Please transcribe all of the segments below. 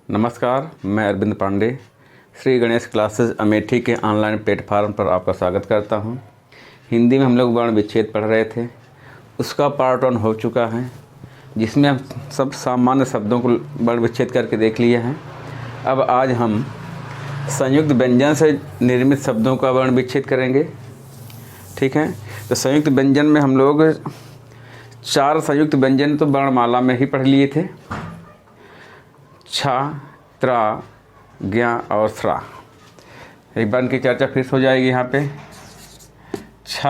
नमस्कार, मैं अरविंद पांडे श्री गणेश क्लासेस अमेठी के ऑनलाइन प्लेटफार्म पर आपका स्वागत करता हूं। हिंदी में हम लोग वर्ण विच्छेद पढ़ रहे थे, उसका पार्ट 1 हो चुका है, जिसमें हम सब सामान्य शब्दों को वर्ण विच्छेद करके देख लिए हैं। अब आज हम संयुक्त व्यंजन से निर्मित शब्दों का वर्ण विच्छेद करेंगे। ठीक है, तो संयुक्त व्यंजन में हम लोग 4 संयुक्त व्यंजन तो वर्णमाला में ही पढ़ लिए थे, छ, त्रा, ज्ञा और स्रा। एक बार इनकी चर्चा फिर हो जाएगी यहाँ पे। छ,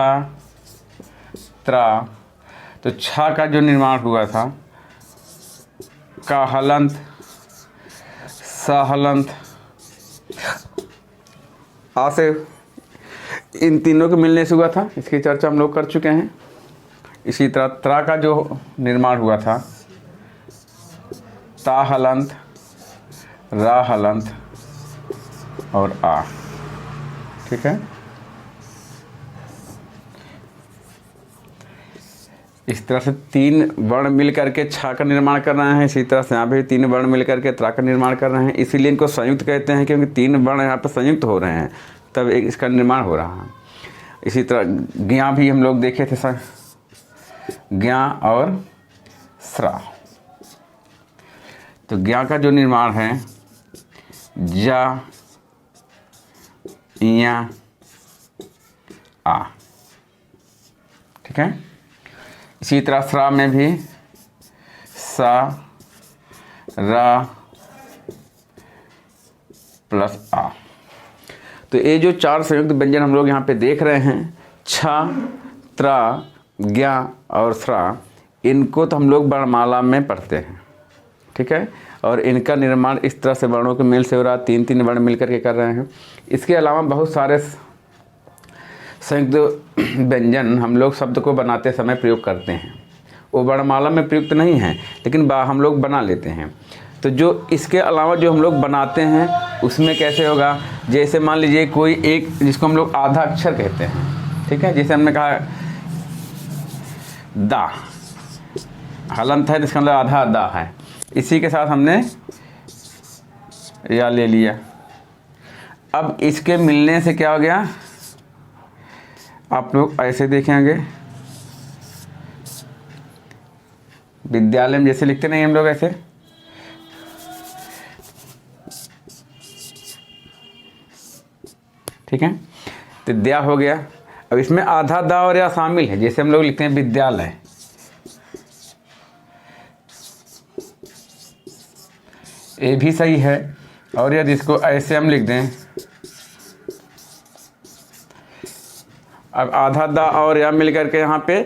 त्रा, तो छ का जो निर्माण हुआ था, का हलंत, स हलंत, आ से इन तीनों के मिलने से हुआ था, इसकी चर्चा हम लोग कर चुके हैं। इसी तरह त्रा का जो निर्माण हुआ था, ता हलंत, रा हलंत और आ। ठीक है, इस तरह से 3 वर्ण मिल करके छा का निर्माण कर रहे हैं। इसी तरह से यहाँ पे 3 वर्ण मिल करके त्रा का निर्माण कर रहे हैं, इसीलिए इनको संयुक्त कहते हैं, क्योंकि 3 वर्ण यहाँ पर संयुक्त हो रहे हैं, तब एक इसका निर्माण हो रहा है। इसी तरह ज्ञा भी हम लोग देखे थे, ज्ञा और स्रा। तो ज्ञा का जो निर्माण है, जा, या, आ। ठीक है, इसी तरह स्रा में भी सा, रा प्लस आ। तो ये जो 4 संयुक्त व्यंजन हम लोग यहाँ पे देख रहे हैं, छ, त्रा, ज्ञा और स्रा, इनको तो हम लोग वर्णमाला में पढ़ते हैं। ठीक है, और इनका निर्माण इस तरह से वर्णों के मेल से हो रहा है, 3 वर्ण मिलकर के कर रहे हैं। इसके अलावा बहुत सारे संयुक्त व्यंजन हम लोग शब्द को बनाते समय प्रयोग करते हैं, वो वर्णमाला में प्रयुक्त नहीं हैं, लेकिन हम लोग बना लेते हैं। तो जो इसके अलावा जो हम लोग बनाते हैं उसमें कैसे होगा, जैसे मान लीजिए कोई एक, जिसको हम लोग आधा अक्षर कहते हैं। ठीक है, जैसे हमने कहा दा, हलंत है, जिसका मतलब आधा दा है, इसी के साथ हमने या ले लिया। अब इसके मिलने से क्या हो गया, आप लोग ऐसे देखेंगे, विद्यालय में जैसे लिखते नहीं हम लोग ऐसे, ठीक है, तो द्या हो गया। अब इसमें आधा दा और या शामिल है, जैसे हम लोग लिखते हैं विद्यालय, ये भी सही है। और यदि इसको ऐसे हम लिख दें, अब आधा दा और या मिल करके यहाँ पे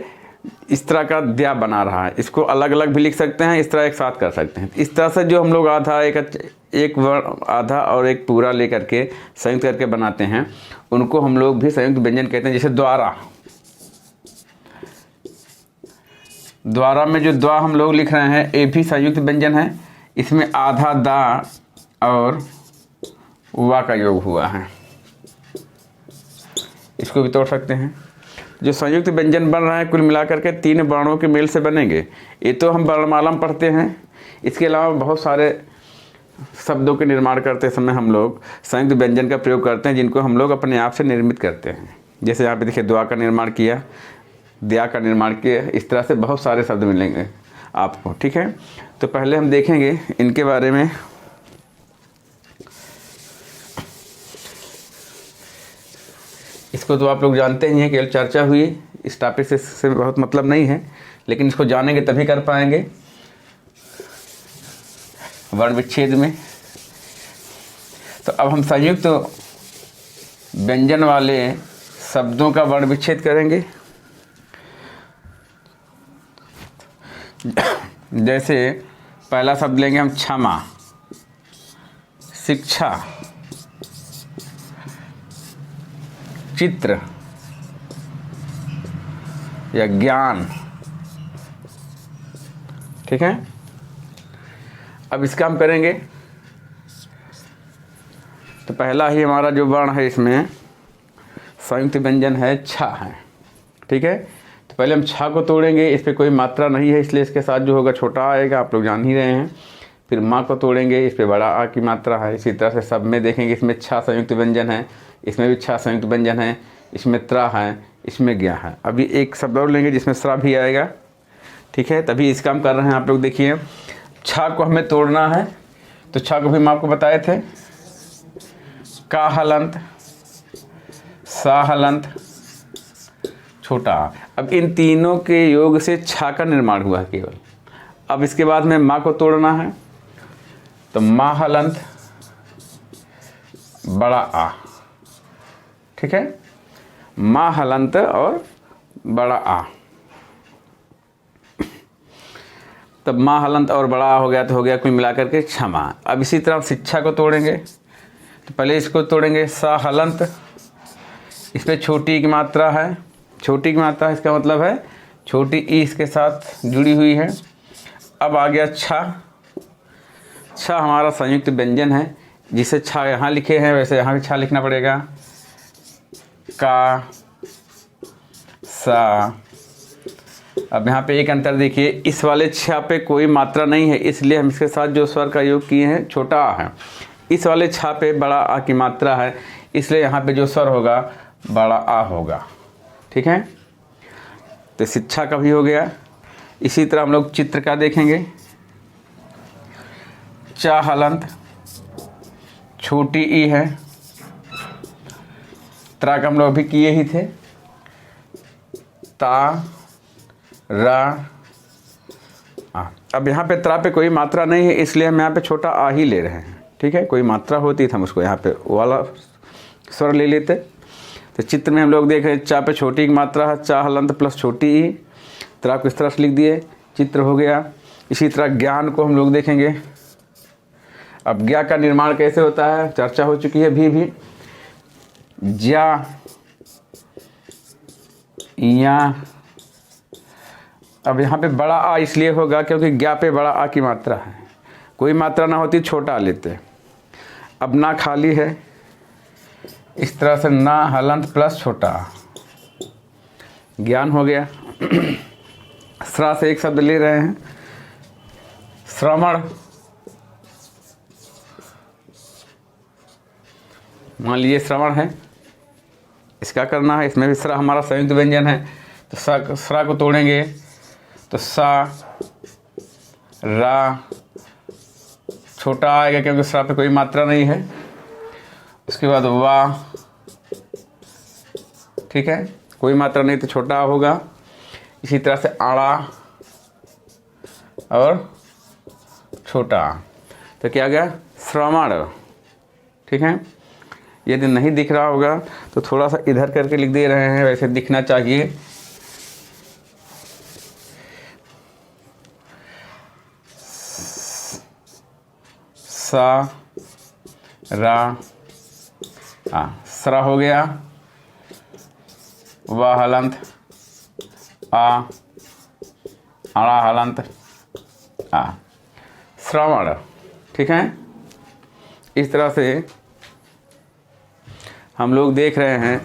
इस तरह का द्या बना रहा है, इसको अलग अलग भी लिख सकते हैं, इस तरह एक साथ कर सकते हैं। इस तरह से जो हम लोग आधा एक वर्ण आधा और एक पूरा लेकर के संयुक्त करके बनाते हैं, उनको हम लोग भी संयुक्त व्यंजन कहते हैं। जैसे द्वारा, द्वारा में जो द्वा हम लोग लिख रहे हैं, ये भी संयुक्त व्यंजन है। इसमें आधा दा और वा का योग हुआ है, इसको भी तोड़ सकते हैं। जो संयुक्त व्यंजन बन रहा है, कुल मिलाकर के 3 वर्णों के मेल से बनेंगे। ये तो हम वर्णमाला में पढ़ते हैं, इसके अलावा बहुत सारे शब्दों के निर्माण करते समय हम लोग संयुक्त व्यंजन का प्रयोग करते हैं, जिनको हम लोग अपने आप से निर्मित करते हैं। जैसे यहाँ पे देखिए, द्वा का निर्माण किया, द्या का निर्माण किया, इस तरह से बहुत सारे शब्द मिलेंगे आपको। ठीक है, तो पहले हम देखेंगे इनके बारे में। इसको तो आप लोग जानते ही हैं, केवल चर्चा हुई, इस टॉपिक से बहुत मतलब नहीं है, लेकिन इसको जानेंगे तभी कर पाएंगे वर्ण विच्छेद में। तो अब हम संयुक्त व्यंजन वाले शब्दों का वर्ण विच्छेद करेंगे। जैसे पहला शब्द लेंगे हम, क्षमा, शिक्षा, चित्र या ज्ञान। ठीक है, अब इसका हम करेंगे। तो पहला ही हमारा जो वर्ण है इसमें संयुक्त व्यंजन है, छ है। ठीक है, तो पहले हम छ को तोड़ेंगे, इस पर कोई मात्रा नहीं है, इसलिए इसके साथ जो होगा छोटा आएगा, आप लोग जान ही रहे हैं। फिर माँ को तोड़ेंगे, इस पे बड़ा आ की मात्रा है। इसी तरह से सब में देखेंगे, इसमें छा संयुक्त व्यंजन है, इसमें भी छा संयुक्त व्यंजन है, इसमें त्रा है, इसमें ज्ञा है। अभी एक शब्द और लेंगे जिसमें स्रा भी आएगा, ठीक है। तभी इसका हम कर रहे हैं। आप लोग देखिए, छा को हमें तोड़ना है, तो छा को भी हम आपको बताए थे, का हलंत, सा हलंत, छोटा। अब इन तीनों के योग से छा का निर्माण हुआ है केवल। अब इसके बाद में माँ को तोड़ना है, तो माँ हलंत, बड़ा आ, ठीक है। माँ हलंत और बड़ा आ, तब माँ हलंत और बड़ा आ हो गया, तो हो गया कुल मिलाकर के क्षमा। अब इसी तरह शिक्षा को तोड़ेंगे, तो पहले इसको तोड़ेंगे, सा हलंत, इस पर छोटी की मात्रा है, छोटी की मात्रा इसका मतलब है छोटी ई इसके साथ जुड़ी हुई है। अब आ गया छा, छा हमारा संयुक्त व्यंजन है, जिसे छा यहाँ लिखे हैं वैसे यहाँ भी छा लिखना पड़ेगा, का, सा। अब यहाँ पे एक अंतर देखिए, इस वाले छा पे कोई मात्रा नहीं है, इसलिए हम इसके साथ जो स्वर का योग किए हैं छोटा आ है। इस वाले छा पे बड़ा आ की मात्रा है, इसलिए यहाँ पे जो स्वर होगा बड़ा आ होगा, ठीक है। तो शिक्षा का भी हो गया। इसी तरह हम लोग चित्र का देखेंगे, चा हलंत, छोटी ई है, त्रा का हम लोग अभी किए ही थे, ता, रा, आ। अब यहाँ पे त्रा पे कोई मात्रा नहीं है, इसलिए हम यहाँ पे छोटा आ ही ले रहे हैं, ठीक है। कोई मात्रा होती तो हम उसको यहाँ पे वाला स्वर ले लेते। तो चित्र में हम लोग देख रहे हैं, चा पे छोटी की मात्रा है, चा हलंत प्लस छोटी ई, त्रा को इस तरह से लिख दिए, चित्र हो गया। इसी तरह ज्ञान को हम लोग देखेंगे। अब ज्ञा का निर्माण कैसे होता है, चर्चा हो चुकी है भी। ज्या, या। अब यहाँ पे बड़ा आ इसलिए होगा क्योंकि ज्ञा पे बड़ा आ की मात्रा है, कोई मात्रा ना होती छोटा लेते। अब ना खाली है, इस तरह से ना हलंत प्लस छोटा, ज्ञान हो गया। स्रा से एक शब्द ले रहे हैं, श्रवण। मान लीजिए श्रवण है, इसका करना है, इसमें भी स्रा हमारा संयुक्त व्यंजन है, तो स्रा को तोड़ेंगे, तो सा, रा, छोटा आएगा क्योंकि स्रा पे कोई मात्रा नहीं है। उसके बाद वा, ठीक है, कोई मात्रा नहीं तो छोटा होगा। इसी तरह से आड़ा और छोटा, तो क्या गया, श्रवण, ठीक है। यदि नहीं दिख रहा होगा तो थोड़ा सा इधर करके लिख दे रहे हैं, वैसे दिखना चाहिए। सा, रा, आ, स्रा हो गया, वा हलंत, आ, आड़ा हलंत, आ, श्रवण, ठीक है। इस तरह से हम लोग देख रहे हैं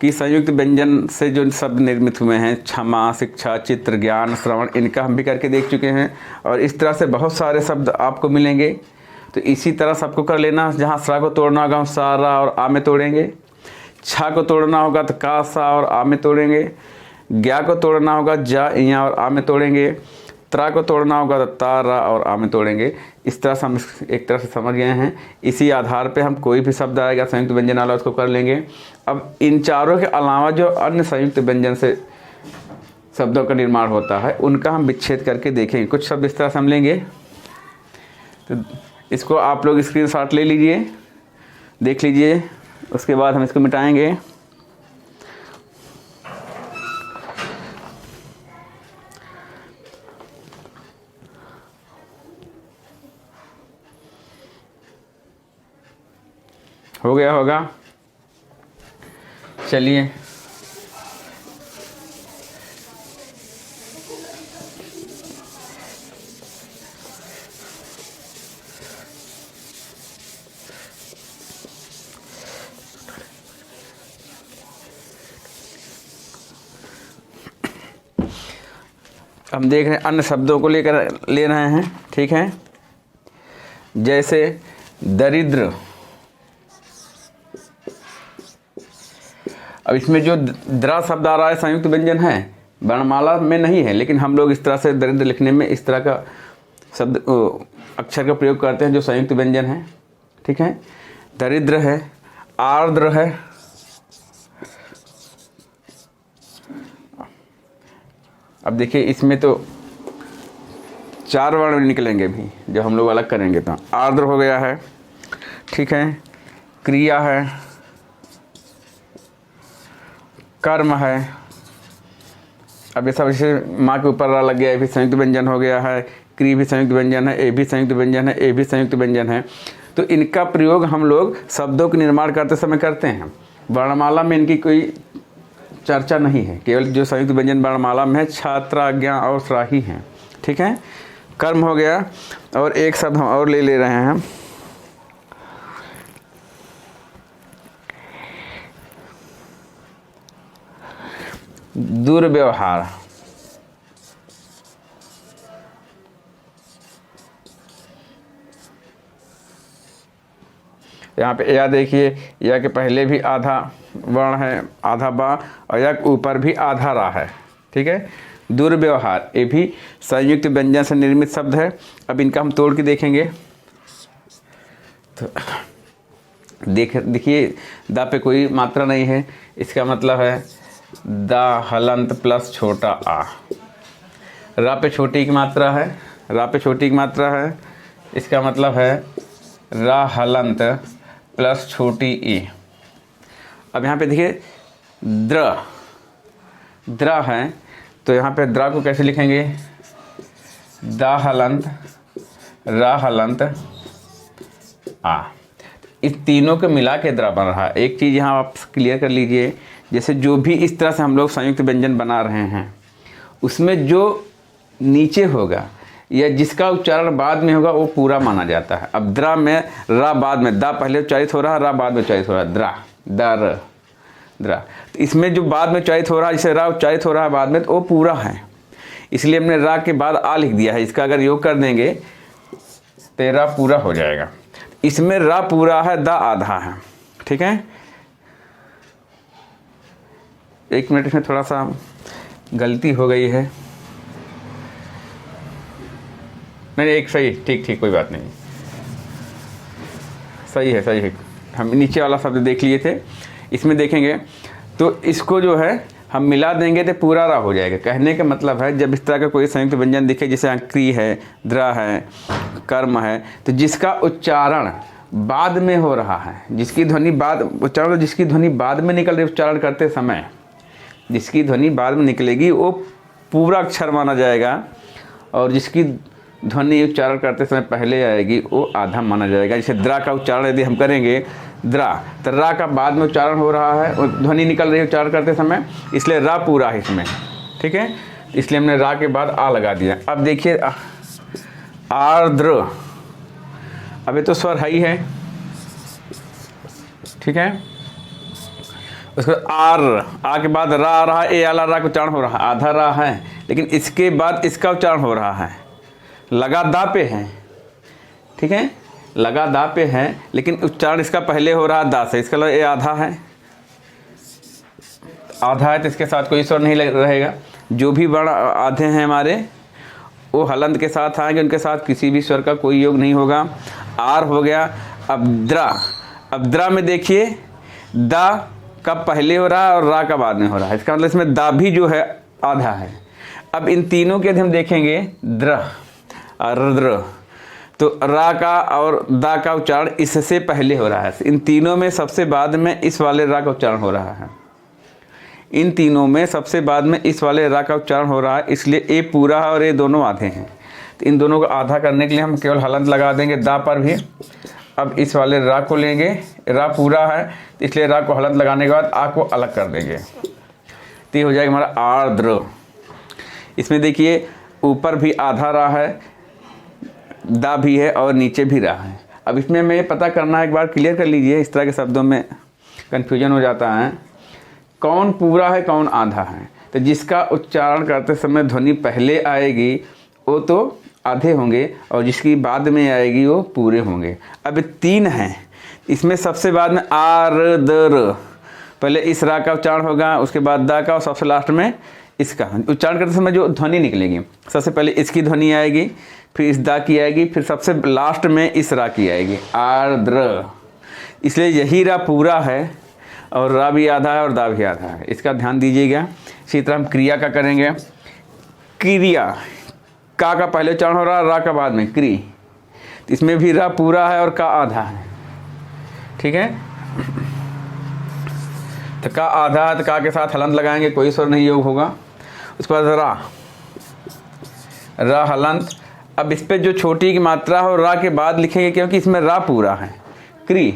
कि संयुक्त व्यंजन से जो शब्द निर्मित हुए हैं, क्षमा, शिक्षा, चित्र, ज्ञान, श्रवण, इनका हम भी करके देख चुके हैं। और इस तरह से बहुत सारे शब्द आपको मिलेंगे, तो इसी तरह सबको कर लेना। जहाँ स्रा को तोड़ना होगा हम सा, रा और आ में तोड़ेंगे, छा को तोड़ना होगा तो का, सा और आ में तोड़ेंगे, ज्ञा को तोड़ना होगा जा, इया और आ में तोड़ेंगे, त्रा को तोड़ना होगा तो ता, रा और आ में तोड़ेंगे। इस तरह से हम एक तरह से समझ गए हैं। इसी आधार पे हम कोई भी शब्द आएगा संयुक्त व्यंजन वाला उसको कर लेंगे। अब इन चारों के अलावा जो अन्य संयुक्त व्यंजन से शब्दों का निर्माण होता है उनका हम विच्छेद करके देखेंगे। कुछ शब्द इस तरह से हम लेंगे, तो इसको आप लोग स्क्रीनशॉट ले लीजिए, देख लीजिए, उसके बाद हम इसको मिटाएंगे। हो गया होगा, चलिए हम देख रहे हैं अन्य शब्दों को ले रहे हैं, ठीक है। जैसे दरिद्र। अब इसमें जो द्रा शब्द आ रहा है संयुक्त व्यंजन है, वर्णमाला में नहीं है, लेकिन हम लोग इस तरह से दरिद्र लिखने में इस तरह का शब्द अक्षर का प्रयोग करते हैं जो संयुक्त व्यंजन है। ठीक है, दरिद्र है, आर्द्र है, अब देखिए इसमें तो 4 वर्ण निकलेंगे भी जब हम लोग अलग करेंगे तो। आर्द्र हो गया है, ठीक है, क्रिया है, कर्म है। अब ये सब इसे माँ के ऊपर रा लग गया, ये भी संयुक्त व्यंजन हो गया है, क्री भी संयुक्त व्यंजन है, ए भी संयुक्त व्यंजन है, ए भी संयुक्त व्यंजन है। तो इनका प्रयोग हम लोग शब्दों के निर्माण करते समय करते हैं। वर्णमाला में इनकी कोई चर्चा नहीं है, केवल जो संयुक्त व्यंजन वर्णमाला में है छात्रा, ज्ञा और स्राही हैं। ठीक है, कर्म हो गया। और एक शब्द हम और ले रहे हैं, दुर्व्यवहार। यहाँ पे या देखिए, या के पहले भी आधा वर्ण है, आधा बा, और या के ऊपर भी आधा रा है। ठीक है, दुर्व्यवहार ये भी संयुक्त व्यंजन से निर्मित शब्द है। अब इनका हम तोड़ के देखेंगे तो देखिए दा पे कोई मात्रा नहीं है, इसका मतलब है दा हलंत प्लस छोटा आ। रा पे छोटी की मात्रा है, रा पे छोटी की मात्रा है, इसका मतलब है रा हलंत प्लस छोटी ई। अब यहाँ पे देखिए द्र, द्र है, तो यहाँ पे द्रा को कैसे लिखेंगे, दा हलंत, रा हलंत, आ। इस तीनों को मिला के द्रा बन रहा है। एक चीज़ यहाँ आप क्लियर कर लीजिए, जैसे जो भी इस तरह से हम लोग संयुक्त व्यंजन बना रहे हैं, उसमें जो नीचे होगा या जिसका उच्चारण बाद में होगा वो पूरा माना जाता है। अब द्रा में रा बाद में, दा पहले उच्चारित हो रहा है, रा बाद में उच्चारित हो रहा है, द्रा, दर, द्रा। तो इसमें जो बाद में उच्चारित हो रहा है, जैसे रा उच्चारित हो रहा है बाद में, तो वो पूरा है, इसलिए हमने रा के बाद आ लिख दिया है। इसका अगर योग कर देंगे तो रा पूरा हो जाएगा। इसमें रा पूरा है, दा आधा है। ठीक है, एक मिनट में थोड़ा सा गलती हो गई है, नहीं एक सही, ठीक ठीक, कोई बात नहीं, सही है, सही है। हम नीचे वाला शब्द देख लिए थे, इसमें देखेंगे तो इसको जो है हम मिला देंगे तो पूरा रा हो जाएगा। कहने का मतलब है जब इस तरह का कोई संयुक्त व्यंजन दिखे, जैसे क्री है, द्रा है, कर्म है, तो जिसका उच्चारण बाद में हो रहा है, जिसकी ध्वनि बाद उच्चारण, जिसकी ध्वनि बाद में निकल रही उच्चारण करते समय, जिसकी ध्वनि बाद में निकलेगी वो पूरा अक्षर माना जाएगा, और जिसकी ध्वनि उच्चारण करते समय पहले आएगी वो आधा माना जाएगा। जैसे द्रा का उच्चारण यदि हम करेंगे द्रा, तो रा का बाद में उच्चारण हो रहा है और ध्वनि निकल रही है उच्चारण करते समय, इसलिए रा पूरा है इसमें। ठीक है, इसलिए हमने रा के बाद आ लगा दिया। अब देखिए आर्द्र, अब ये तो स्वर ही है, ठीक है, उसके बाद आर, आ के बाद रा आ रहा है, ए आला रा का उच्चारण हो रहा है, आधा रा है, लेकिन इसके बाद इसका उच्चारण हो रहा है, लगा दा पे है। ठीक है, लगा दा पे है, लेकिन उच्चारण इसका पहले हो रहा है दा से, इसका मतलब ये आधा है, आधा है तो इसके साथ कोई स्वर नहीं रहेगा। जो भी वर्ण आधे हैं हमारे वो हलंत के साथ आएंगे, उनके साथ किसी भी स्वर का कोई योग नहीं होगा। आर हो गया। अब द्रा, अब द्रा में देखिए दा का पहले हो रहा है और रा का बाद में हो रहा है, इसका मतलब इसमें दा भी जो है आधा है। अब इन तीनों के हम देखेंगे द्र और रुद्र, तो रा का और दा का उच्चारण इससे पहले हो रहा है। इन तीनों में सबसे बाद में इस वाले रा का उच्चारण हो रहा है, इन तीनों में सबसे बाद में इस वाले रा का उच्चारण हो रहा है, इसलिए ए पूरा है और ये दोनों आधे हैं। तो इन दोनों को आधा करने के लिए हम केवल हलंत लगा देंगे दा पर भी। अब इस वाले रा को लेंगे, रा पूरा है तो इसलिए रा को हलंत लगाने के बाद आ को अलग कर देंगे, तो ये हो जाएगा हमारा आर्द्र। इसमें देखिए ऊपर भी आधा रा है, दा भी है और नीचे भी रा है। अब इसमें हमें पता करना है, एक बार क्लियर कर लीजिए, इस तरह के शब्दों में कन्फ्यूजन हो जाता है, कौन पूरा है कौन आधा है। तो जिसका उच्चारण करते समय ध्वनि पहले आएगी वो तो आधे होंगे और जिसकी बाद में आएगी वो पूरे होंगे। अब 3 हैं, इसमें सबसे बाद में आ र द र, पहले इस रा का उच्चारण होगा, उसके बाद दा का, और सबसे लास्ट में इसका। उच्चारण करते समय जो ध्वनि निकलेगी, सबसे पहले इसकी ध्वनि आएगी, फिर इस दा की आएगी, फिर सबसे लास्ट में इस रा की आएगी, आर्द्र। इसलिए यही रा पूरा है और रा भी आधा है और दा भी आधा है, इसका ध्यान दीजिएगा। इसी तरह हम क्रिया का करेंगे। क्रिया, का पहले उच्चारण हो रहा है, रा का बाद में, क्री। इसमें भी रा पूरा है और का आधा है, ठीक है। तो का आधा है तो का के साथ हलंत लगाएंगे, कोई स्वर नहीं योग होगा। उसके बाद रा हलंत। अब इस पे जो छोटी की मात्रा हो रा के बाद लिखेंगे, क्योंकि इसमें रा पूरा है। क्री,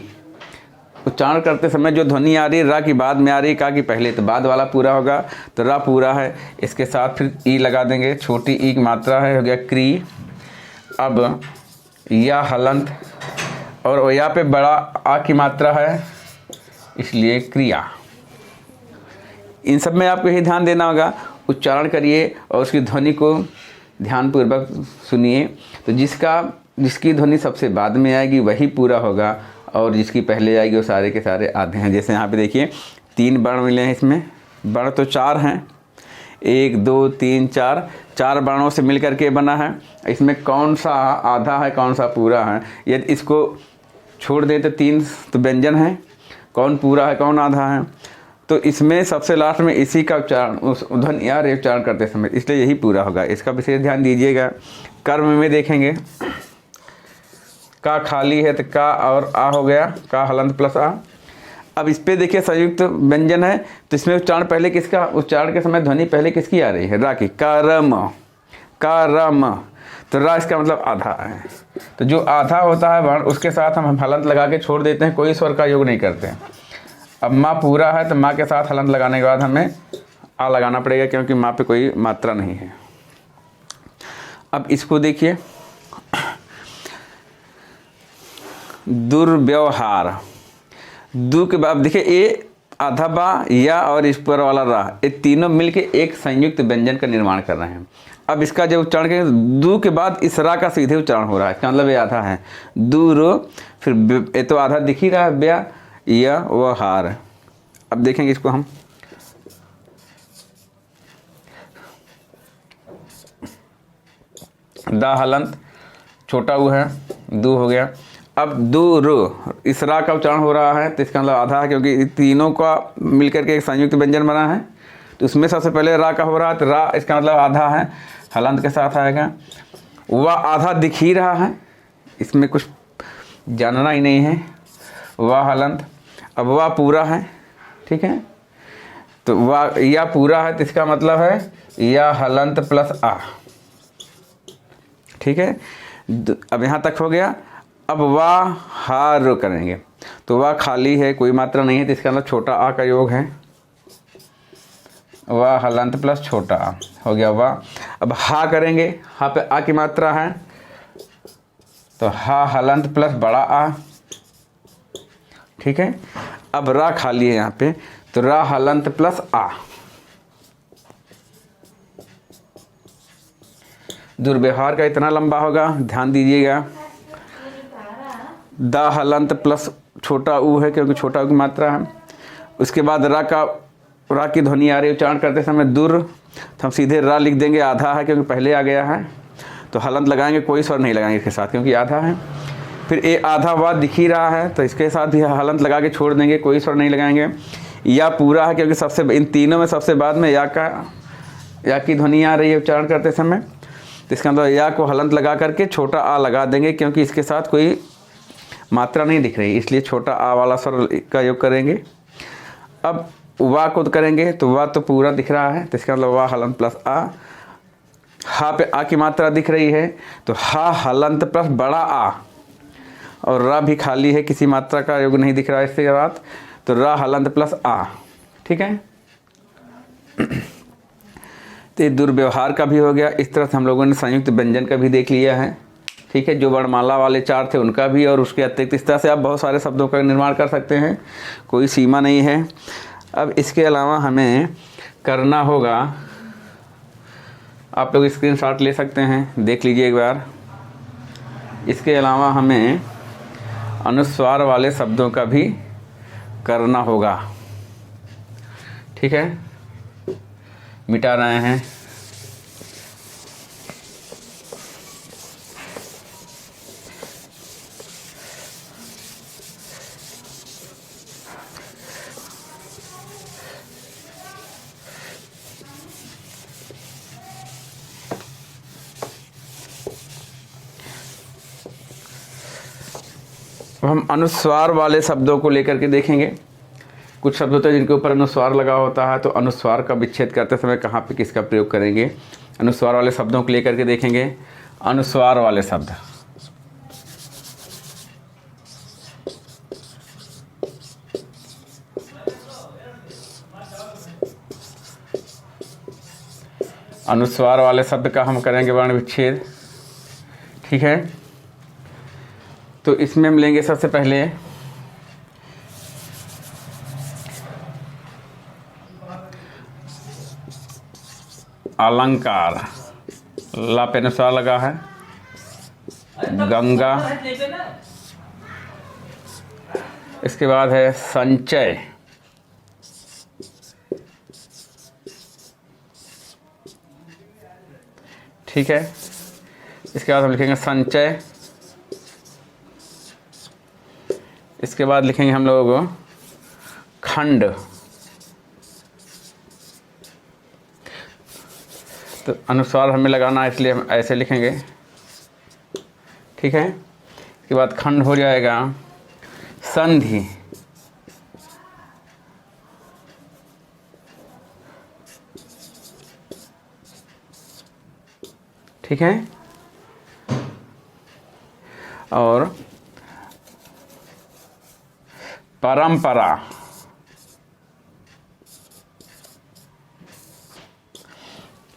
उच्चारण करते समय जो ध्वनि आ रही है रा की बाद में आ रही है, का की पहले, तो बाद वाला पूरा होगा, तो रा पूरा है। इसके साथ फिर ई लगा देंगे, छोटी ई की मात्रा है, हो गया क्री। अब या हलंत, और या पे बड़ा आ की मात्रा है, इसलिए क्रिया। इन सब में आपको यही ध्यान देना होगा। उच्चारण करिए और उसकी ध्वनि को ध्यानपूर्वक सुनिए। तो जिसकी ध्वनि सबसे बाद में आएगी वही पूरा होगा, और जिसकी पहले आएगी वो सारे के सारे आधे हैं। जैसे यहाँ पे देखिए 3 वर्ण मिले हैं, इसमें वर्ण तो 4 हैं, 1 2 3 4 वर्णों से मिल करके बना है। इसमें कौन सा आधा है कौन सा पूरा है, यदि इसको छोड़ दें तो 3 तो व्यंजन है, कौन पूरा है कौन आधा है। तो इसमें सबसे लास्ट में इसी का उच्चारण, उस ध्वनि या रे उच्चारण करते समय, इसलिए यही पूरा होगा। इसका विशेष ध्यान दीजिएगा। कर्म में देखेंगे, का खाली है तो का और आ हो गया, का हलंत प्लस आ। अब इस पे देखिए संयुक्त व्यंजन है, तो इसमें उच्चारण पहले किसका, उच्चारण के समय ध्वनि पहले किसकी आ रही है, रा की। का रम, तो रा इसका मतलब आधा है। तो जो आधा होता है वर्ण, उसके साथ हम हलंत लगा के छोड़ देते हैं, कोई स्वर का योग नहीं करते हैं। अब माँ पूरा है तो माँ के साथ हलंत लगाने के बाद हमें आ लगाना पड़ेगा, क्योंकि माँ पे कोई मात्रा नहीं है। अब इसको देखिए, दुर्व्यवहार। दु के बाद देखिए ए आधा बा, या और इस पर वाला रा, ये तीनों मिलके एक संयुक्त व्यंजन का निर्माण कर रहे हैं। अब इसका जब उच्चारण करेंगे, दु के बाद इस रा का सीधे उच्चारण हो रहा है, इसका मतलब ये आधा है। दूर, फिर ये तो आधा दिख ही रहा है, ब्या या व हार। अब देखेंगे इसको हम, दा हलंत, छोटा ऊ है, दू हो गया। अब दूर, इस रा का उच्चारण हो रहा है, तो इसका मतलब आधा है, क्योंकि तीनों का मिलकर के एक संयुक्त व्यंजन बना है। तो उसमें सबसे पहले रा का हो रहा है, तो रा इसका मतलब आधा है, हलंत के साथ आएगा। वह आधा दिख ही रहा है, इसमें कुछ जानना ही नहीं है, वह हलंत। अब वह पूरा है, ठीक है, तो वह या पूरा है, तो इसका मतलब है या हलंत प्लस आ, ठीक है। अब यहाँ तक हो गया। अब वाह हार करेंगे, तो वाह खाली है, कोई मात्रा नहीं है, तो इसका मतलब छोटा आ का योग है, वाह हलंत प्लस छोटा आ हो गया वाह। अब हा करेंगे, हा पे आ की मात्रा है, तो हा हलंत प्लस बड़ा आ, ठीक है। अब रा खाली है यहाँ पे, तो रा हलंत प्लस आ। दुर्व्यवहार का इतना लंबा होगा, ध्यान दीजिएगा। दा हलंत प्लस छोटा ऊ है, क्योंकि छोटा ऊ की मात्रा है। उसके बाद रा की ध्वनि आ रही है उच्चारण करते समय, दुर, तो हम सीधे रा लिख देंगे, आधा है क्योंकि पहले आ गया है, तो हलंत लगाएंगे, कोई स्वर नहीं लगाएंगे इसके साथ क्योंकि आधा है। फिर ए आधा वाद दिख ही रहा है, तो इसके साथ भी हलंत लगा के छोड़ देंगे, कोई स्वर नहीं लगाएंगे। या पूरा है, क्योंकि सबसे इन तीनों में सबसे बाद में या की ध्वनि आ रही है उच्चारण करते समय, तो इसका मतलब या को हलंत लगा करके छोटा आ लगा देंगे, क्योंकि इसके साथ कोई मात्रा नहीं दिख रही, इसलिए छोटा आ वाला स्वर का योग करेंगे। अब वा को करेंगे, तो वा तो पूरा दिख रहा है, तो इसका मतलब वा हलंत प्लस आ। हा पे आ की मात्रा दिख रही है, तो हा हलंत प्लस बड़ा आ, और रा भी खाली है, किसी मात्रा का योग नहीं दिख रहा है इसके बाद, तो रा हलंत प्लस आ, ठीक है। तो ये दुर्व्यवहार का भी हो गया। इस तरह से हम लोगों ने संयुक्त व्यंजन का भी देख लिया है, ठीक है। जो वर्णमाला वाले 4 थे उनका भी, और उसके अतिरिक्त इस तरह से आप बहुत सारे शब्दों का निर्माण कर सकते हैं, कोई सीमा नहीं है। अब इसके अलावा हमें करना होगा आप लोग स्क्रीनशॉट ले सकते हैं, देख लीजिए एक बार। इसके अलावा हमें अनुस्वार वाले शब्दों का भी करना होगा, ठीक है। मिटा रहे हैं। अब हम अनुस्वार वाले शब्दों को लेकर के देखेंगे। कुछ शब्द होते हैं जिनके ऊपर अनुस्वार लगा होता है, तो अनुस्वार का विच्छेद करते समय कहाँ पे किसका प्रयोग करेंगे। अनुस्वार वाले शब्दों को लेकर के देखेंगे। अनुस्वार वाले शब्द, अनुस्वार वाले शब्द का हम करेंगे वर्ण विच्छेद, ठीक है। तो इसमें हम लेंगे सबसे पहले अलंकार, ला पे अनुस्वार लगा है। गंगा, इसके बाद है संचय, ठीक है। इसके बाद हम लिखेंगे संचय। इसके बाद लिखेंगे हम लोग खंड। तो अनुस्वार हमें लगाना है, इसलिए हम ऐसे लिखेंगे, ठीक है। इसके बाद खंड हो जाएगा संधि, ठीक है। और परंपरा,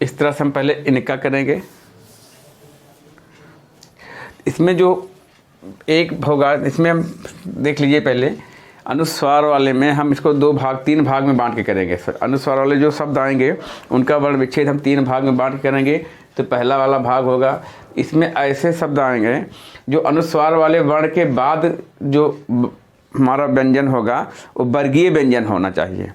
इस तरह से हम पहले इनका करेंगे। इसमें जो एक होगा, इसमें हम देख लीजिए पहले अनुस्वार वाले में हम इसको तीन भाग में बांट के करेंगे। अनुस्वार वाले जो शब्द आएंगे उनका वर्ण विच्छेद हम 3 भाग में बांट के करेंगे। तो पहला वाला भाग होगा, इसमें ऐसे शब्द आएंगे जो अनुस्वार वाले वर्ण के बाद जो हमारा व्यंजन होगा वो वर्गीय व्यंजन होना चाहिए।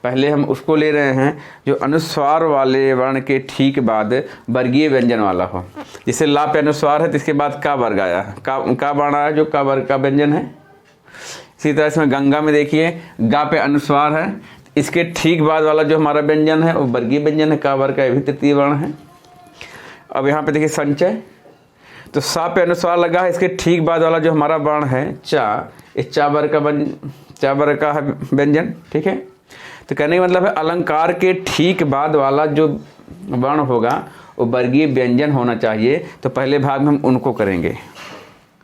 पहले हम उसको ले रहे हैं जो अनुस्वार वाले वर्ण के ठीक बाद वर्गीय व्यंजन वाला हो। जैसे ला पे अनुस्वार है तो इसके बाद का वर्ग आया, का वर्ण आया जो का वर्ग का व्यंजन है। इसी तरह इसमें गंगा में देखिए गा पे अनुस्वार है, इसके ठीक बाद वाला जो हमारा व्यंजन है वो वर्गीय व्यंजन है, का वर्ग का, ये भी तृतीय वर्ण है। अब यहाँ पे देखिए संचय, तो सा पे अनुस्वार लगा है, इसके ठीक बाद वाला जो हमारा वर्ण है चा, इस चा वर्ग का है व्यंजन, ठीक है। तो कहने का मतलब है अलंकार के ठीक बाद वाला जो वर्ण होगा वो वर्गीय व्यंजन होना चाहिए। तो पहले भाग में हम उनको करेंगे,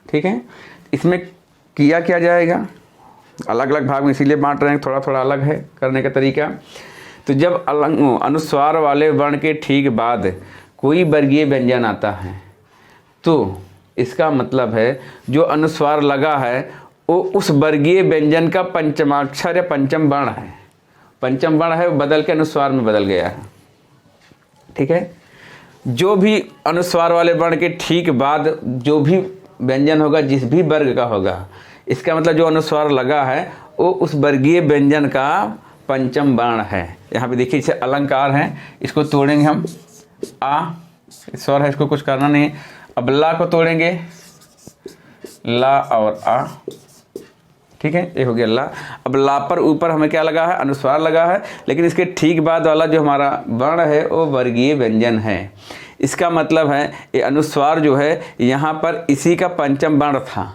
ठीक है। इसमें किया क्या जाएगा, अलग अलग भाग में इसीलिए बांट रहे हैं, थोड़ा थोड़ा अलग है करने का तरीका। तो जब अनुस्वार वाले वर्ण के ठीक बाद कोई वर्गीय व्यंजन आता है तो इसका मतलब है जो अनुस्वार लगा है वो उस वर्गीय व्यंजन का पंचमाक्षर या पंचम वर्ण है। पंचम वर्ण है वो बदल के अनुस्वार में बदल गया है, ठीक है। जो भी अनुस्वार वाले वर्ण के ठीक बाद जो भी व्यंजन होगा जिस भी वर्ग का होगा, इसका मतलब जो अनुस्वार लगा है वो उस वर्गीय व्यंजन का पंचम वर्ण है। यहाँ पे देखिए इसे अलंकार है, इसको तोड़ेंगे हम आ, स्वर है, इसको कुछ करना नहीं। अब ला को तोड़ेंगे, ला और आ, ठीक है, ये हो गया ला। अब ला पर ऊपर हमें क्या लगा है, अनुस्वार लगा है, लेकिन इसके ठीक बाद वाला जो हमारा वर्ण है वो वर्गीय व्यंजन है। इसका मतलब है ये अनुस्वार जो है यहाँ पर इसी का पंचम वर्ण था।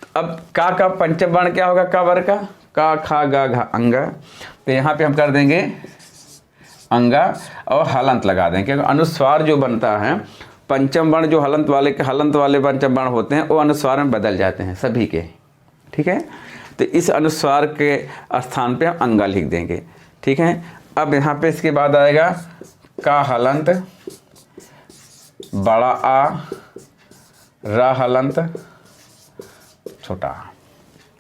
तो अब का पंचम वर्ण क्या होगा, का वर्ग का खा गा घा अंगा। तो यहाँ पे हम कर देंगे अंगा और हलंत लगा देंगे, क्योंकि अनुस्वार जो बनता है पंचम वर्ण जो हलंत वाले पंचम वर्ण होते हैं वो अनुस्वार में बदल जाते हैं सभी के, ठीक है। तो इस अनुस्वार के स्थान पे हम अंगा लिख देंगे, ठीक है। अब यहाँ पे इसके बाद आएगा का हलंत, बड़ा आ, रा हलंत, छोटा।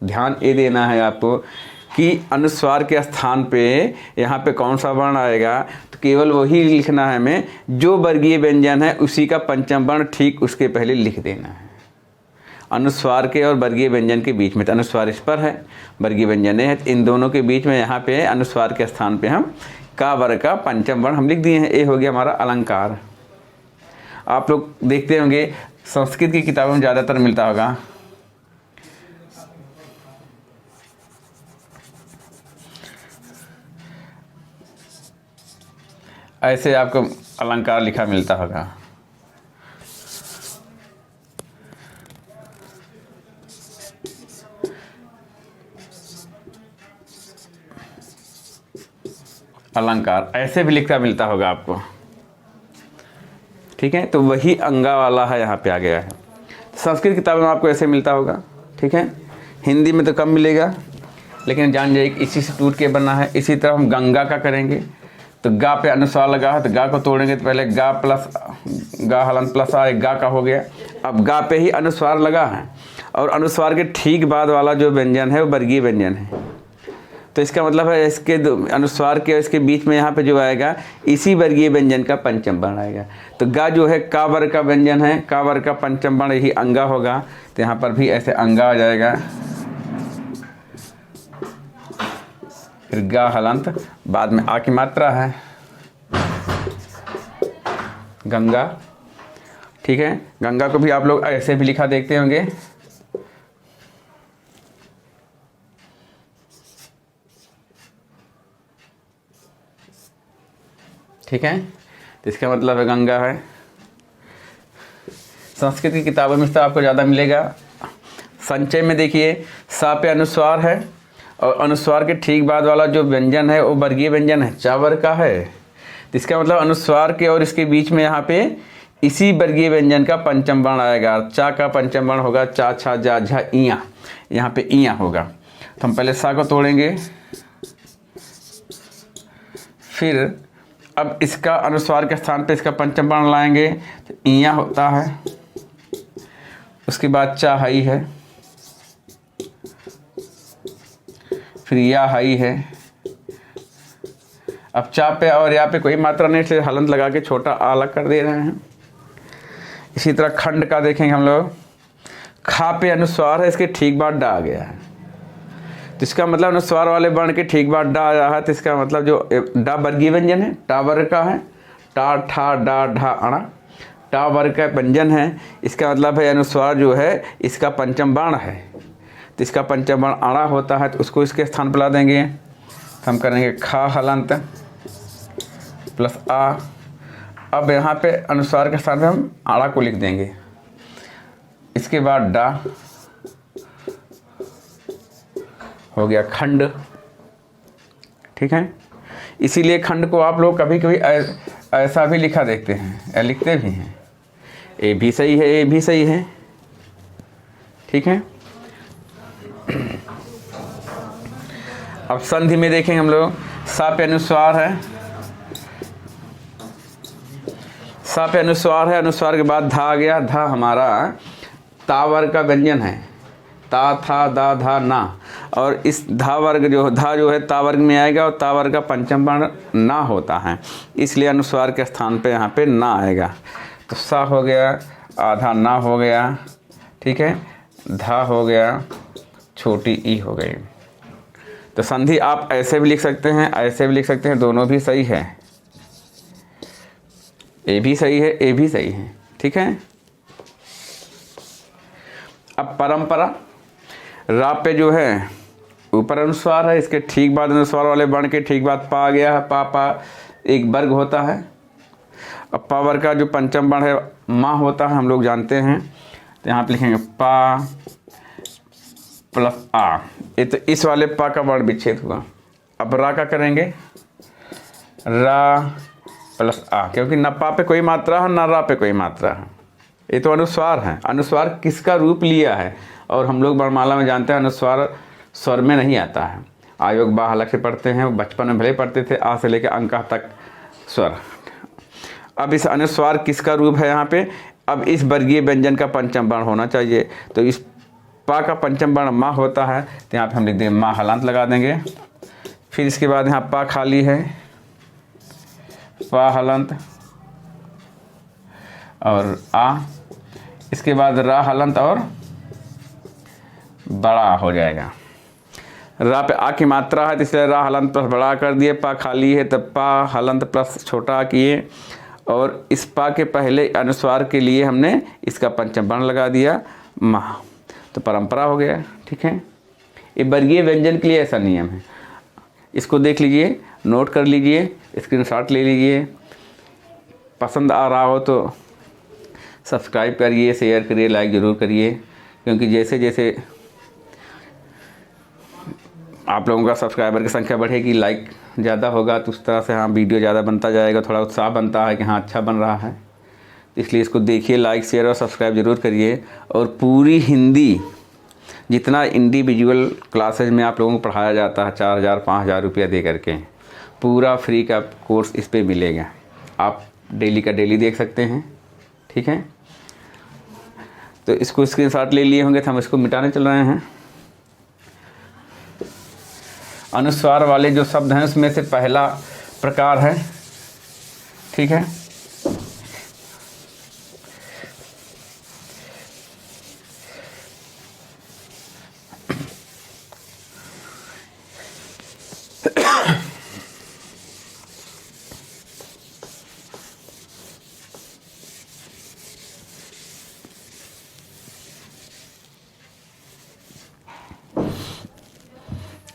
ध्यान ये देना है आपको कि अनुस्वार के स्थान पे यहाँ पे कौन सा वर्ण आएगा। तो केवल वही लिखना है हमें जो वर्गीय व्यंजन है उसी का पंचम वर्ण ठीक उसके पहले लिख देना है। अनुस्वार के और वर्गीय व्यंजन के बीच में, तो अनुस्वार इस पर है, वर्गीय व्यंजन है, इन दोनों के बीच में यहाँ पे अनुस्वार के स्थान पे हम का वर्ग का पंचम वर्ण हम लिख दिए हैं। ये हो गया हमारा अलंकार। आप लोग देखते होंगे संस्कृत की किताबों में ज़्यादातर मिलता होगा। ऐसे आपको अलंकार लिखा मिलता होगा। अलंकार ऐसे भी लिखा मिलता होगा आपको, ठीक है। तो वही अंगा वाला है, यहाँ पे आ गया है। संस्कृत किताब में आपको ऐसे मिलता होगा, ठीक है। हिंदी में तो कम मिलेगा, लेकिन जान जाइए इसी से टूट के बना है। इसी तरह हम गंगा का करेंगे, तो गा पे अनुस्वार लगा है, तो गा को तोड़ेंगे तो पहले गा प्लस गा हलन प्लस आ, एक गा का हो गया। अब गा पे ही अनुस्वार लगा है, और अनुस्वार के ठीक बाद वाला जो व्यंजन है वो वर्गीय व्यंजन है। तो इसका मतलब है इसके अनुस्वार के और इसके बीच में यहाँ पे जो आएगा इसी वर्गीय व्यंजन का पंचम वर्ण आएगा। तो गा जो है का वर्ग का व्यंजन है, का वर्ग का पंचम वर्ण यही अंगा होगा, तो यहाँ पर भी ऐसे अंगा आ जाएगा। फिर गा हलंत, बाद में आ की मात्रा है गंगा, ठीक है। गंगा को भी आप लोग ऐसे भी लिखा देखते होंगे, ठीक है। तो इसका मतलब है गंगा है। संस्कृत की किताबों में तो आपको ज़्यादा मिलेगा। संचय में देखिए सा पे अनुस्वार है, और अनुस्वार के ठीक बाद वाला जो व्यंजन है वो वर्गीय व्यंजन है, चा वर्ग का है। तो इसका मतलब अनुस्वार के और इसके बीच में यहाँ पे इसी वर्गीय व्यंजन का पंचम वर्ण आएगा। चा का पंचम वर्ण होगा चा छा जा झा इया, यहाँ पे इया होगा। तो हम पहले सा को तोड़ेंगे, फिर अब इसका अनुस्वार के स्थान पे इसका पंचम वर्ण लाएंगे, तो इया होता है। उसके बाद चा हई है, फिर या हई है। अब चा पे और या पे कोई मात्रा नहीं, इसलिए हलंत लगा के छोटा आ अलग कर दे रहे हैं। इसी तरह खंड का देखेंगे हम लोग, खा पे अनुस्वार है, इसके ठीक बाद डा आ गया है। तो इसका मतलब अनुस्वार वाले वर्ण के ठीक बाद डा आया है, तो इसका मतलब जो डा वर्गीय व्यंजन है, टा वर्ग का है, टा ठा डा ढा अणा, टा वर्ग का व्यंजन है। इसका मतलब है अनुस्वार जो है इसका पंचम वर्ण है, तो इसका पंचम वर्ण अणा होता है, तो उसको इसके स्थान पर ला देंगे। तो हम करेंगे खा हलंत प्लस आ। अब यहाँ पे अनुस्वार के स्थान पे हम आड़ा को लिख देंगे। इसके बाद डा हो गया खंड, ठीक है। इसीलिए खंड को आप लोग कभी कभी ऐसा भी लिखा देखते हैं या लिखते भी हैं, ए भी सही है, ए भी सही है, ठीक है। अब संधि में देखेंगे हम लोग, सा पे अनुस्वार है, सा पे अनुस्वार है, अनुस्वार के बाद धा आ गया। धा हमारा ता वर्ग का व्यंजन है, ता था दा धा ना, और इस धा वर्ग जो है ता वर्ग में आएगा, और ता वर्ग का पंचम वर्ण ना होता है, इसलिए अनुस्वार के स्थान पे यहाँ पे ना आएगा। तो सा हो गया, आधा ना हो गया, ठीक है, धा हो गया, छोटी ई हो गई। तो संधि आप ऐसे भी लिख सकते हैं, ऐसे भी लिख सकते हैं, दोनों भी सही है। ए भी सही है, ए भी सही है, ठीक है। अब परंपरा, रा पे जो है ऊपर अनुस्वार है, इसके ठीक बाद अनुस्वार वाले वर्ण के ठीक बाद पा आ गया है, पा पा एक वर्ग होता है। अब पा वर्ग का जो पंचम वर्ण है माँ होता है, हम लोग जानते हैं। तो यहाँ पे लिखेंगे पा प्लस आ, ये तो इस वाले पा का वर्ण विच्छेद हुआ। अब रा का करेंगे, रा प्लस आ, क्योंकि न पा पे कोई मात्रा है न रा पे कोई मात्रा है, ये तो अनुस्वार है। अनुस्वार किसका रूप लिया है, और हम लोग वर्णमाला में जानते हैं अनुस्वार स्वर में नहीं आता है। आयोग बा अलग से पढ़ते हैं, बचपन में भले पढ़ते थे, आ से लेकर अंक तक स्वर। अब इस अनुस्वार किसका रूप है यहाँ पे, अब इस वर्गीय व्यंजन का पंचम वर्ण होना चाहिए। तो इस पा का पंचम वर्ण माँ होता है, तो यहाँ पे हम लिख देंगे माँ हलांत लगा देंगे। फिर इसके बाद यहाँ पा खाली है, पा हलंत और आ, इसके बाद रा हलंत और बड़ा हो जाएगा। रा पे आ की मात्रा है तो इसलिए रा हलंत प्लस बड़ा कर दिए, पा खाली है तब पा हलंत प्लस छोटा किए, और इस पा के पहले अनुस्वार के लिए हमने इसका पंचम वर्ण लगा दिया माह, तो परंपरा हो गया। ठीक है, ये वर्गीय व्यंजन के लिए ऐसा नियम है। इसको देख लीजिए, नोट कर लीजिए, स्क्रीनशॉट ले लीजिए। पसंद आ रहा हो तो सब्सक्राइब करिए, शेयर करिए, लाइक ज़रूर करिए, क्योंकि जैसे जैसे आप लोगों का सब्सक्राइबर की संख्या बढ़ेगी, लाइक ज़्यादा होगा, तो उस तरह से हाँ वीडियो ज़्यादा बनता जाएगा, थोड़ा उत्साह बनता है कि हाँ अच्छा बन रहा है। इसलिए इसको देखिए, लाइक शेयर और सब्सक्राइब ज़रूर करिए। और पूरी हिंदी जितना इंडिविजुअल क्लासेज में आप लोगों को पढ़ाया जाता है 4,000-5,000 रुपया दे करके, पूरा फ्री का कोर्स इस पे मिलेगा। आप डेली का डेली देख सकते हैं। ठीक है, तो इसको स्क्रीनशॉट ले लिए होंगे तो हम इसको मिटाने चल रहे हैं। अनुस्वार वाले जो शब्द हैं उसमें से पहला प्रकार है, ठीक है,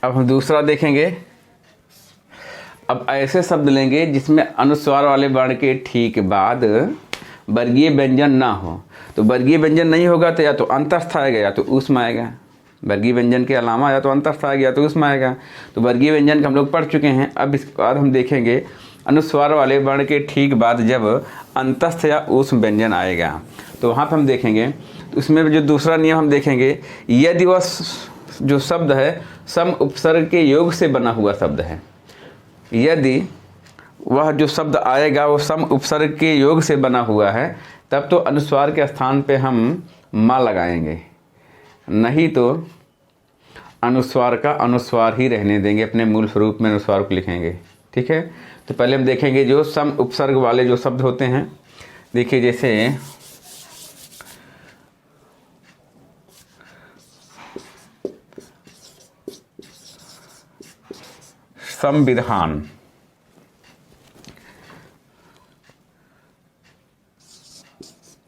अब हम दूसरा देखेंगे। अब ऐसे शब्द लेंगे जिसमें अनुस्वार वाले वर्ण के ठीक बाद वर्गीय व्यंजन ना हो। तो वर्गीय व्यंजन नहीं होगा तो या तो अंतस्थ आएगा या तो ऊष्म आएगा। वर्गीय व्यंजन के अलावा या तो अंतस्थ आएगा या तो ऊष्म आएगा। तो वर्गीय व्यंजन हम लोग पढ़ चुके हैं। अब इसके बाद हम देखेंगे अनुस्वार वाले वर्ण के ठीक बाद जब अंतस्थ या ऊष्म व्यंजन आएगा तो वहाँ पर हम देखेंगे। तो उसमें जो दूसरा नियम हम देखेंगे, यदि वह जो शब्द है सम उपसर्ग के योग से बना हुआ शब्द है, यदि वह जो शब्द आएगा वो सम उपसर्ग के योग से बना हुआ है, तब तो अनुस्वार के स्थान पे हम माँ लगाएंगे, नहीं तो अनुस्वार का अनुस्वार ही रहने देंगे, अपने मूल स्वरूप में अनुस्वार को लिखेंगे। ठीक है, तो पहले हम देखेंगे जो सम उपसर्ग वाले जो शब्द होते हैं। देखिए जैसे संविधान,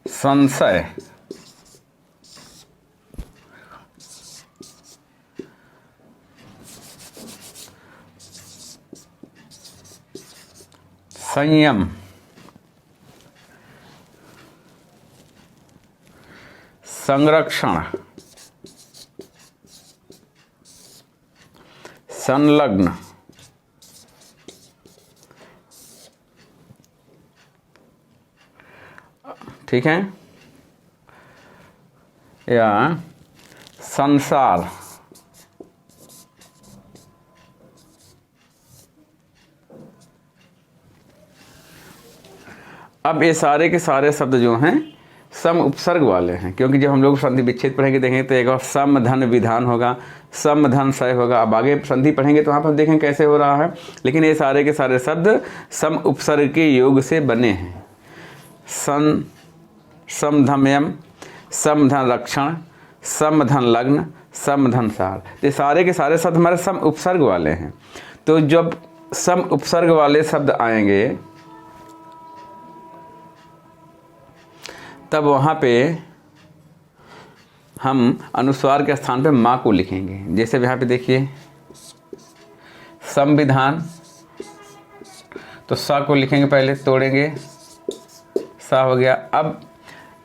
संशय, संयम, संरक्षण, संलग्न, ठीक है, या संसार, अब ये सारे के सारे शब्द जो हैं सम उपसर्ग वाले हैं, क्योंकि जब हम लोग संधि विच्छेद पढ़ेंगे देखेंगे तो एक और सम धन विधान होगा, सम धन सय होगा। अब आगे संधि पढ़ेंगे तो वहाँ पर देखें कैसे हो रहा है, लेकिन ये सारे के सारे शब्द सम उपसर्ग के योग से बने हैं। समधमयम, समधन रक्षण, समधन लग्न, समधन सार, ये सारे के सारे शब्द हमारे सम उपसर्ग वाले हैं। तो जब सम उपसर्ग वाले शब्द आएंगे तब वहाँ पे हम अनुस्वार के स्थान पे माँ को लिखेंगे। जैसे यहाँ पे देखिए संविधान, तो सा को लिखेंगे, पहले तोड़ेंगे, सा हो गया। अब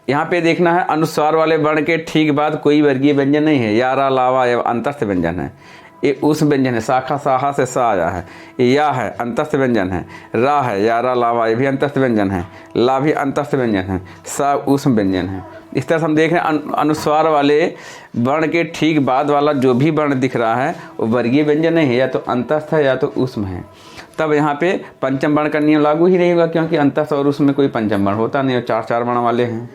यहाँ पे देखना है अनुस्वार वाले वर्ण के ठीक बाद कोई वर्गीय व्यंजन नहीं है, या रा लावा या अंतस्थ व्यंजन है, ये उस व्यंजन है। शाखा साहा से सा आया है, या है अंतस्थ व्यंजन है, रा है या रा लावा ये भी अंतस्थ व्यंजन है, ला भी अंतस्थ व्यंजन है, सा ऊष्म व्यंजन है। इस तरह से हम देख रहे हैं अनुस्वार वाले वर्ण के ठीक बाद वाला जो भी वर्ण दिख रहा है वो वर्गीय व्यंजन नहीं है, या तो अंतस्थ है या तो ऊष्म है। तब यहाँ पे पंचम वर्ण का नियम लागू ही नहीं होगा, क्योंकि अंतस्थ और ऊष्म में कोई पंचम वर्ण होता नहीं, और 4 वर्ण वाले हैं।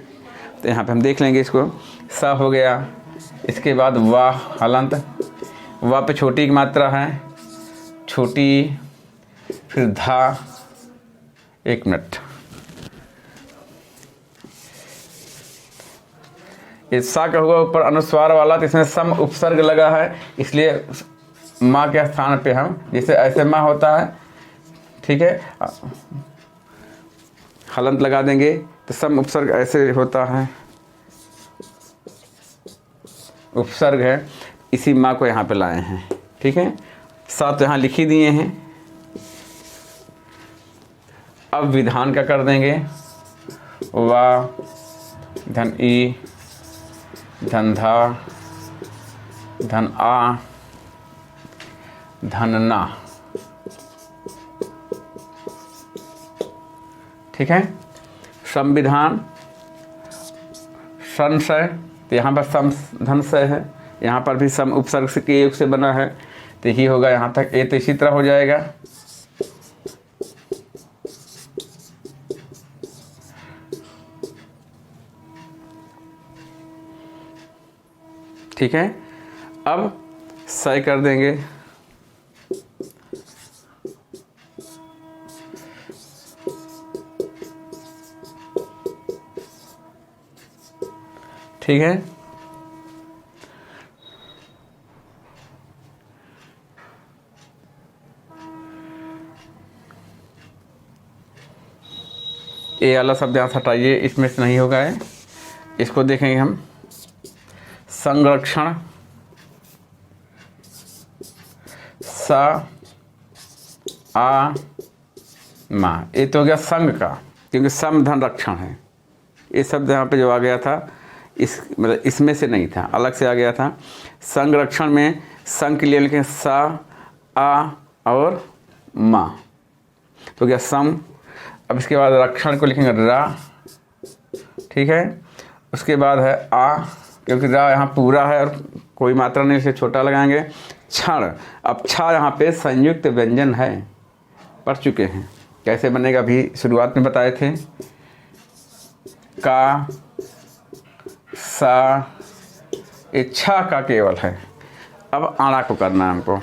तो यहाँ पे हम देख लेंगे इसको, सा हो गया, इसके बाद वाह हलंत, वाह पे छोटी की मात्रा है, छोटी, फिर धा, एक मिनट, ये सा का हुआ ऊपर अनुस्वार वाला, तो इसमें सम उपसर्ग लगा है, इसलिए माँ के स्थान पे हम जैसे ऐसे माँ होता है, ठीक है, हलंत लगा देंगे तो सम उपसर्ग ऐसे होता है, उपसर्ग है, इसी माँ को यहाँ पे लाए हैं, ठीक है। सा तो यहाँ लिख ही दिए हैं। अब विधान का कर देंगे, वा धन ई धन धा धन आ धन ना, ठीक है। संविधान संशय, तो यहाँ पर सम धन से है, यहाँ पर भी सम उपसर्ग से के योग से बना है, तो यही होगा यहाँ तक। ए तो इसी तरह हो जाएगा, ठीक है। अब सय कर देंगे, ठीक है। ये वाला शब्द यहाँ हटाइए, इसमें से नहीं होगा है। इसको देखेंगे हम, संरक्षण, सा आ मा, ये तो हो गया संग का, क्योंकि सम धन रक्षण है। ये शब्द यहाँ पे जो आ गया था, इस मतलब इसमें से नहीं था, अलग से आ गया था। संरक्षण में संग के लिए लिखें सा आ और मा, तो क्या सम। अब इसके बाद रक्षण को लिखेंगे रा, ठीक है। उसके बाद है आ, क्योंकि रा यहाँ पूरा है और कोई मात्रा नहीं, इसे छोटा लगाएंगे। क्षण, अब छा यहाँ पे संयुक्त व्यंजन है, पढ़ चुके हैं कैसे बनेगा, अभी शुरुआत में बताए थे। का सा, इच्छा का केवल है। अब आड़ा को करना है हमको,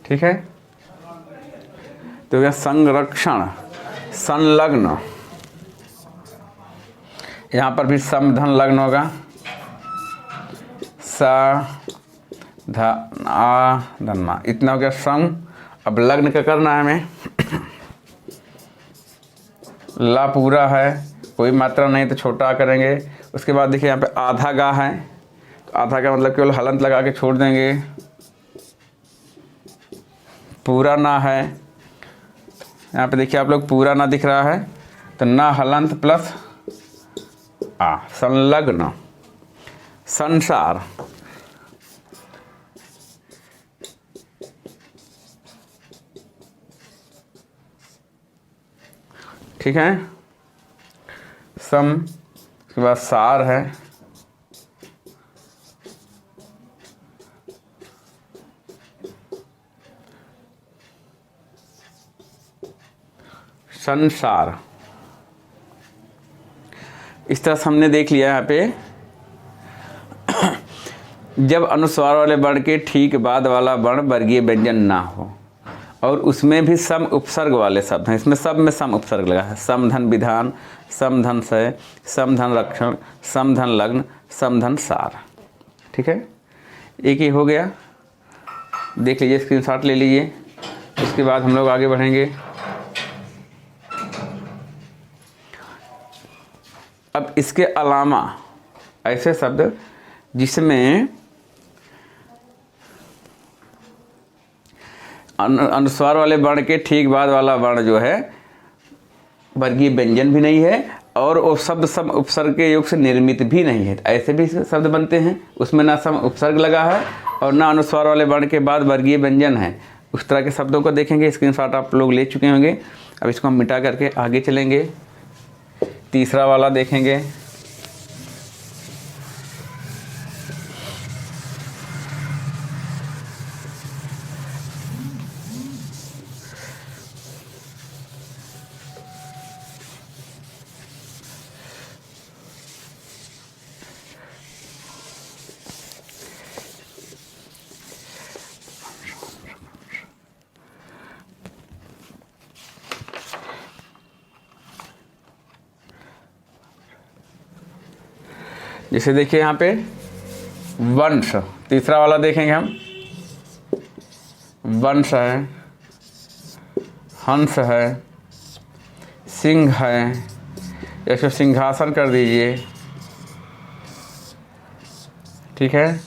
ठीक है। तो क्या संरक्षण, संलग्न, यहाँ पर भी सम धन लग्न होगा, सा धा आ धन्ना, इतना हो गया सम। अब लग्न का करना है हमें, ला पूरा है, कोई मात्रा नहीं तो छोटा करेंगे। उसके बाद देखिए यहाँ पे आधा गा है, तो आधा का मतलब केवल हलंत लगा के छोड़ देंगे। पूरा ना है, यहाँ पे देखिए आप लोग पूरा ना दिख रहा है, तो ना हलंत प्लस आ, संलग्न, संसार, ठीक है। सम, उसके बाद सार है, संसार। इस तरह से हमने देख लिया यहाँ पे। जब अनुस्वार वाले वर्ण के ठीक बाद वाला वर्ण वर्गीय व्यंजन ना हो और उसमें भी सम उपसर्ग वाले शब्द हैं, इसमें सब में सम उपसर्ग लगा है। समधन विधान, समधन सय, समधन रक्षण, समधन लग्न, समधन सार, ठीक है। एक ही हो गया, देख लीजिए, स्क्रीनशॉट ले लीजिए। उसके बाद हम लोग आगे बढ़ेंगे। अब इसके अलावा ऐसे शब्द जिसमें अनुस्वार वाले वर्ण के ठीक बाद वाला वर्ण जो है वर्गीय व्यंजन भी नहीं है और वो शब्द सम उपसर्ग के योग से निर्मित भी नहीं है, ऐसे भी शब्द बनते हैं उसमें ना सम उपसर्ग लगा है और ना अनुस्वार वाले वर्ण के बाद वर्गीय व्यंजन है। उस तरह के शब्दों को देखेंगे, स्क्रीनशॉट आप लोग ले चुके होंगे। अब इसको हम मिटा करके आगे चलेंगे, तीसरा वाला देखेंगे। जैसे देखिए यहाँ पे वंश, तीसरा वाला देखेंगे हम, वंश है, हंस है, सिंह है, इसको सिंहासन कर दीजिए, ठीक है।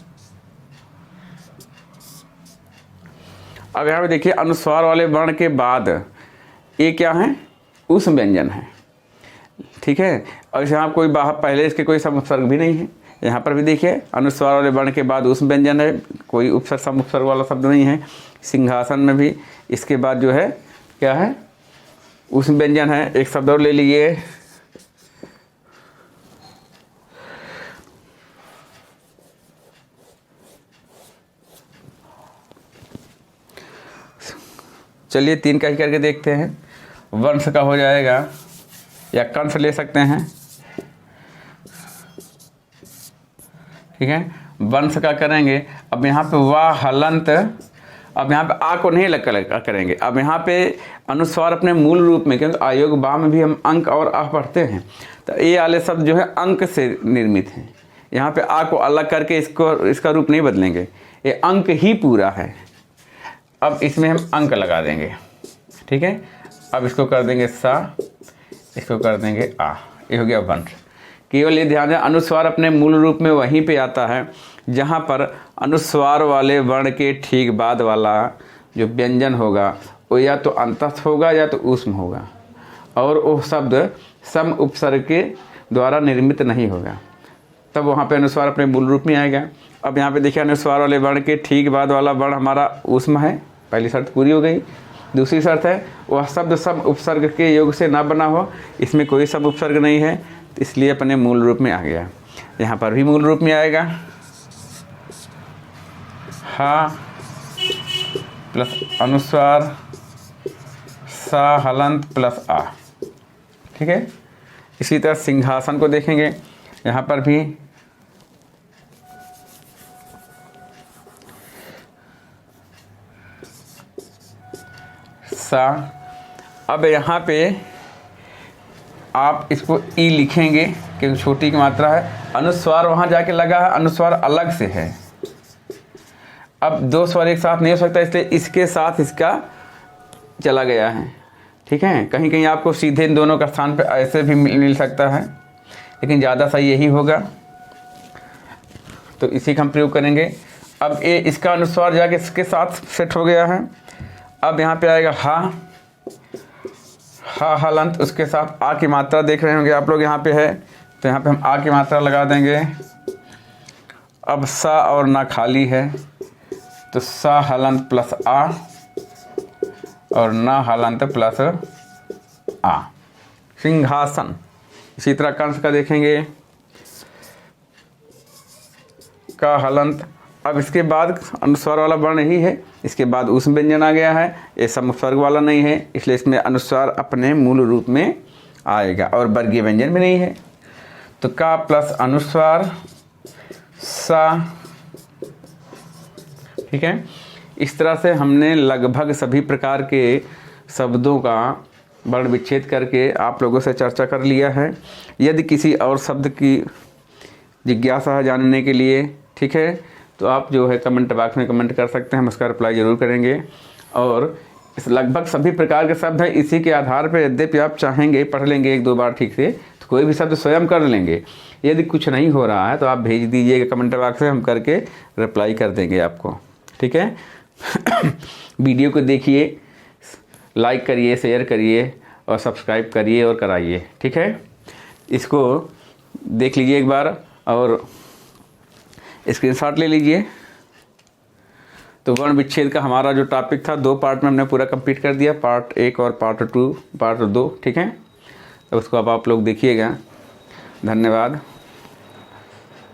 अब यहाँ पे देखिए अनुस्वार वाले वर्ण के बाद ये क्या है, उष्म व्यंजन है, ठीक है। और यहाँ कोई बाहर पहले इसके कोई समुपसर्ग भी नहीं है। यहाँ पर भी देखिए अनुस्वार वाले वर्ण के बाद उष्म व्यंजन है, कोई उपसर्ग समुपसर्ग वाला शब्द नहीं है। सिंहासन में भी इसके बाद जो है क्या है, उष्म व्यंजन है। एक शब्द और ले लीजिए, चलिए 3 का ही करके देखते हैं। वंश का हो जाएगा, या कंस ले सकते हैं, ठीक है। वंश का करेंगे। अब यहाँ पे वाह हलंत, अब यहाँ पे आ को नहीं लग करेंगे। अब यहाँ पे अनुस्वार अपने मूल रूप में, क्योंकि आयोग बा में भी हम अंक और आ पढ़ते हैं, तो ये वाले शब्द जो है अंक से निर्मित हैं। यहाँ पे आ को अलग करके इसका रूप नहीं बदलेंगे, ये अंक ही पूरा है। अब इसमें हम अंक लगा देंगे, ठीक है। अब इसको कर देंगे सा, इसको कर देंगे आ, ये हो गया वंश। केवल ये ध्यान दें, अनुस्वार अपने मूल रूप में वहीं पे आता है जहाँ पर अनुस्वार वाले वर्ण के ठीक बाद वाला जो व्यंजन होगा वो या तो अंतस्थ होगा या तो ऊष्म होगा, और वो शब्द सम उपसर्ग के द्वारा निर्मित नहीं होगा, तब वहाँ पे अनुस्वार अपने मूल रूप में आएगा। अब यहाँ पे देखिए अनुस्वार वाले वर्ण के ठीक बाद वाला वर्ण हमारा ऊष्म है, पहली शर्त पूरी हो गई। दूसरी शर्त है वह शब्द सम उपसर्ग के योग से ना बना हो, इसमें कोई सम उपसर्ग नहीं है, इसलिए अपने मूल रूप में आ गया। यहाँ पर भी मूल रूप में आएगा, हा प्लस अनुस्वार सा हलंत प्लस आ, ठीक है। इसी तरह सिंहासन को देखेंगे, यहाँ पर भी सा। अब यहाँ पे आप इसको ई लिखेंगे क्योंकि छोटी की मात्रा है, अनुस्वार वहाँ जाके लगा है, अनुस्वार अलग से है। अब 2 स्वर एक साथ नहीं हो सकता, इसलिए इसके साथ इसका चला गया है, ठीक है। कहीं कहीं आपको सीधे इन दोनों का स्थान पे ऐसे भी मिल सकता है, लेकिन ज़्यादा सही यही होगा, तो इसी का हम प्रयोग करेंगे। अब ये इसका अनुस्वार जाके इसके साथ सेट हो गया है। अब यहाँ पे आएगा हा हलंत, उसके साथ आ की मात्रा देख रहे होंगे आप लोग, यहाँ पे है तो यहाँ पे हम आ की मात्रा लगा देंगे। अब सा और ना खाली है तो सा हलंत प्लस आ और ना हलंत प्लस आ, सिंहासन। इसी तरह कंस का देखेंगे, का हलंत। अब इसके बाद अनुस्वार वाला वर्ण ही है, इसके बाद उष्म व्यंजन आ गया है, ये समुपसर्ग वाला नहीं है, इसलिए इसमें अनुस्वार अपने मूल रूप में आएगा और वर्गीय व्यंजन भी नहीं है। तो का प्लस अनुस्वार सा, ठीक है। इस तरह से हमने लगभग सभी प्रकार के शब्दों का वर्ण विच्छेद करके आप लोगों से चर्चा कर लिया है। यदि किसी और शब्द की जिज्ञासा है जानने के लिए, ठीक है, तो आप जो है कमेंट बॉक्स में कमेंट कर सकते हैं, हम उसका रिप्लाई ज़रूर करेंगे। और इस लगभग सभी प्रकार के शब्द हैं, इसी के आधार पर यद्यपि आप चाहेंगे पढ़ लेंगे 1-2 बार ठीक से, तो कोई भी शब्द स्वयं कर लेंगे। यदि कुछ नहीं हो रहा है तो आप भेज दीजिएगा कमेंट बॉक्स में, हम करके रिप्लाई कर देंगे आपको, ठीक है। वीडियो को देखिए, लाइक करिए, शेयर करिए और सब्सक्राइब करिए और कराइए, ठीक है। इसको देख लीजिए एक बार और स्क्रीनशॉट ले लीजिए। तो वर्ण विच्छेद का हमारा जो टॉपिक था 2 पार्ट में हमने पूरा कंप्लीट कर दिया, पार्ट 1 और पार्ट 2, ठीक है। तो उसको अब आप लोग देखिएगा। धन्यवाद।